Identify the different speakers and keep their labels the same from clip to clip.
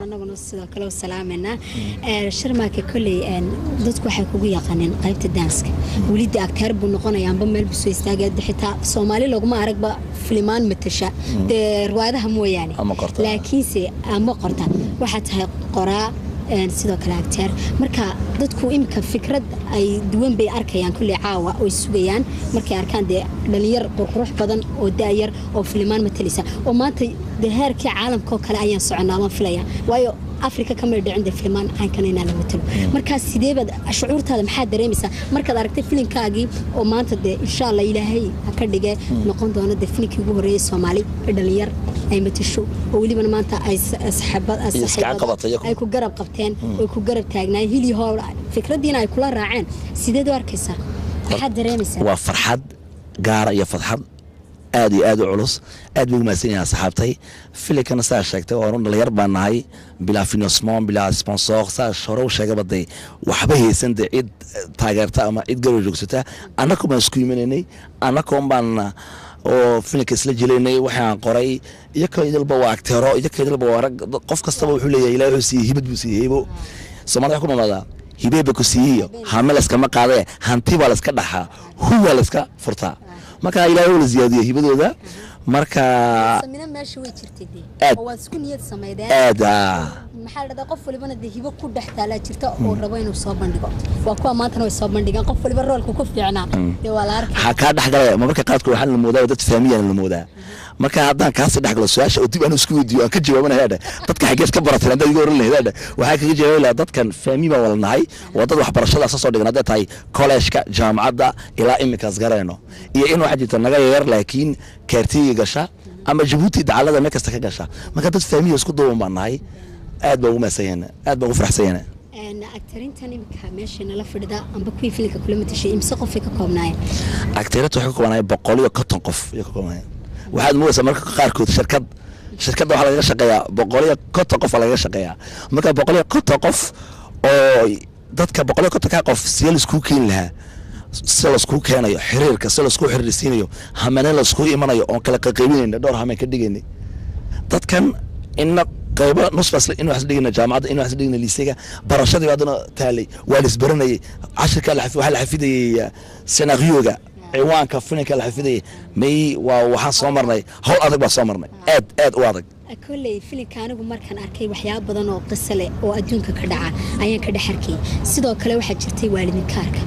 Speaker 1: anaguna sidoo kale salaamena shirmaaka kulay dadku waxay kugu yaqaaneen qaybta danska waliid actor buu noqonayaanba meel buu soo istaagay xitaa Soomaali laguma aragba filmaan matasha riwaayadaha mooyaane laakiinse ama qorta waxa tahay qoraa sidoo kale actor marka dadku imka fikrad ay duwan bay arkayaan kulli caawa oo sugayaan markay arkaan dhalinyar qurux badan oo daayar oo filmaan matalisa oo maanta heerkii caalamka kale ayaan soconaa ma filaya waayo Afrika kama dhicin filmaan aan kanayna la matalo marka sideebad shucuurtaada maxaa dareemaysaa markaad aragtay filimkaagii oo maanta insha Allah Ilaahay ka dhigay noqon doona filimkii ugu horeeyay Soomaali dhalinyar ay matasho oo waliba maanta ay asxaabad ay ku garab qabteen oo ku garab taagnaa hili hor fikradiina ay kula raaceen sideed u arkaysaa maxaa dareemaysaa
Speaker 2: waa farxad gaar iyo farxad aad iyo aad u culus aad buu maasinaya saxaabtay filimkana saa sheegtay oo dhalinyar baan nahay bila financement bila sponsor saa shorow sheegay baday waxba haysan cid taageerta ama cid garab joogsata anaka ma isku yimaanay anaka baan oo filimka isla jileynay waxaan qoray iyakoo idilba waa actoro iyakoo idilba waa rag qof kastaba wuxuu leeyahay Ilaahay uu siiyay hibad buu siiyay Soomaaliya ku noolada hibeeba ku siiyay hamel iska ma qaadee hanti baa la iska dhaxaa huwa la iska furtaa marka Ilaahay uu ziyaadiyay hibadooda marka
Speaker 1: samina meesha way jirtay oo waad isku niyad sameeyeen maxaa la qof walibana hibo ku dhaxtaala jirta oo rabo inuu soo bandhigo waa kuwa maanta way soo bandhigaan qof waliba roolku ku fiicnaa waa la arkay
Speaker 2: ha ka dhaxgalay marka qaadku waxaan la moodaa dad faamiyaan la moodaa marka haddaan kaas dhaxgalo su'aasha oo dib aan isku weydiiyo aan ka jawaabanahay dadka xagees ka baratay hadda iga oran lahayd waxa kaga jawaabay dadkan faamiba wala nahay wadada waxbarashada soo dhigan hadda tahay college-ka jaamacadda ilaa imikaas gareeno iyo in waxa jirta naga yar laakiin kaartiga gasha ama Djibouti dacalada ma kasta ka gasha marka dad faamiyo isku duuban baan nahay aad baa ugu maasanayna aad baa ugu faraxsanayna
Speaker 1: actorintan imka meeshana la fadhida amba kuwii filimka kula matashay imse qof ka koobnaayeen
Speaker 2: actorintu waxa ka koobnaayeen 150 qof iyo ka koobnaayeen waxaad moodaa marka qaarkood shirkadda waxa laga shaqeeyaa 150 qof laga shaqeeyaa marka 150 qof oo dadka 150 qof si la isku keen lahaa si la isku keenayo xiriirka si la isku xiriirsiinayo hamana la isku imanayo oo kala qaybinayna dhowr hameen ka dhigaynay dadkan inna qayba nusbas in wax dhigna jaamacada in wax dhigna liisega barashadii wadana taalay waa isbaranay ashirka waxa la xafidayay scenario-ga ciwaanka filimka la xafidayay may waa waxa soo marnay hol adag baa soo marnay aad u adag
Speaker 1: kulay filimka anigu markaan arkay waxyaabo badan oo qiso leh oo adduunka ka dhaca ayaan ka dhaxarkay sidoo kale waxa jirtay waalidinkaarka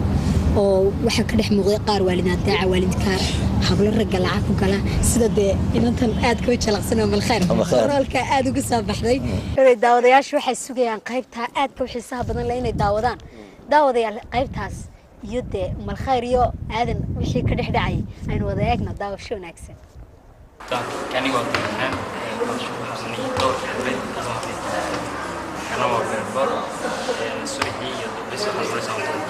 Speaker 1: oo waxa ka dhex muuqday qaar waalidaan daaca waalidinkaar hablo rag lacag ku gala sida inantan aad ka jalaqsan oo malkhayr roolka aad ugu soo baxday daawadayaashu waxay sugayaan qaybta aad ka xiisaha badan la inay daawadayaal qaybtaas iyo malkhayr iyo aadan wixii ka dhex dhacay aynu wada eegna daawasho wanaagsan
Speaker 3: كان يقول أنا مشهور حسني دور حبيت أنا ما بعرف السورية بس حصل سامسون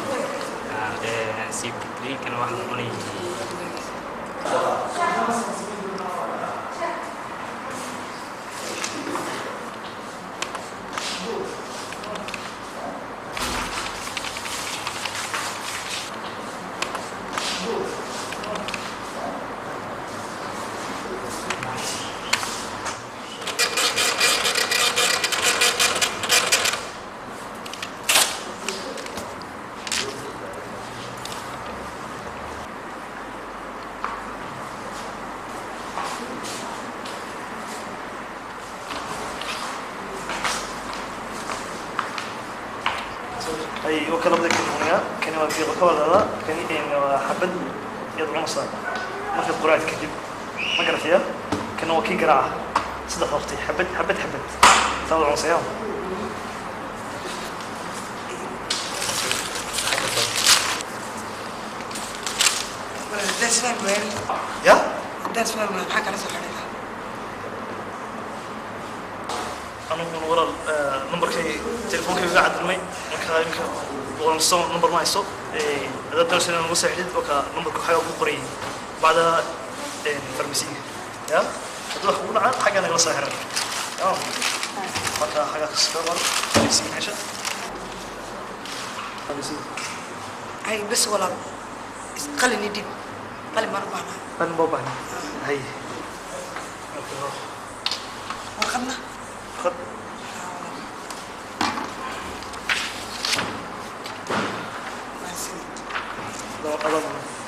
Speaker 3: سيب لي كان واحد مني
Speaker 4: أي وكلام ذيك الدنيا كان ما في قبل هذا كان إنه حبد يضرب مصاب ما في قراءة كتب ما قرأ فيها كان هو كي قراءة صدق أختي حبد ثور عصيام
Speaker 5: الدرس فين وين؟
Speaker 4: يا؟
Speaker 5: الدرس فين وين؟ حكى على صحيح
Speaker 4: أنا من وراء نمبر كي تلفون كي قاعد المي مكان وراء الصوم نمبر ما يصو هذا الدرس أنا نص حديد وكا نمبر كحاجة بقري بعد فرمسي يا هذا أخونا عن حاجة أنا قصة هرب مكان حاجة كسكر فرمسي عشان فرمسي
Speaker 5: هاي بس ولا قلني دي قلن ما ربعنا
Speaker 4: قلن بابانا هاي
Speaker 5: وخدنا
Speaker 4: خد adaa